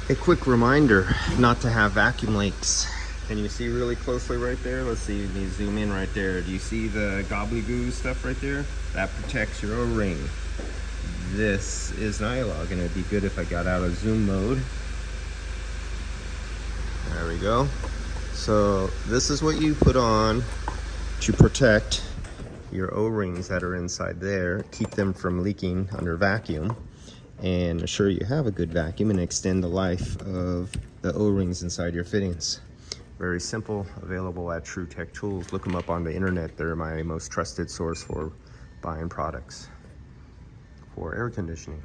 A quick reminder not to have vacuum leaks. Can you see really closely right there? Let's see, let me zoom in right there. Do you see the gobbly-goo stuff right there? That protects your O-ring. This is nylon, and it'd be good if I got out of zoom mode. There we go. So this is what you put on to protect your O-rings that are inside there, keep them from leaking under vacuum, and assure you have a good vacuum and extend the life of the O-rings inside your fittings. Very simple, available at True Tech Tools. Look them up on the internet. They're my most trusted source for buying products for air conditioning.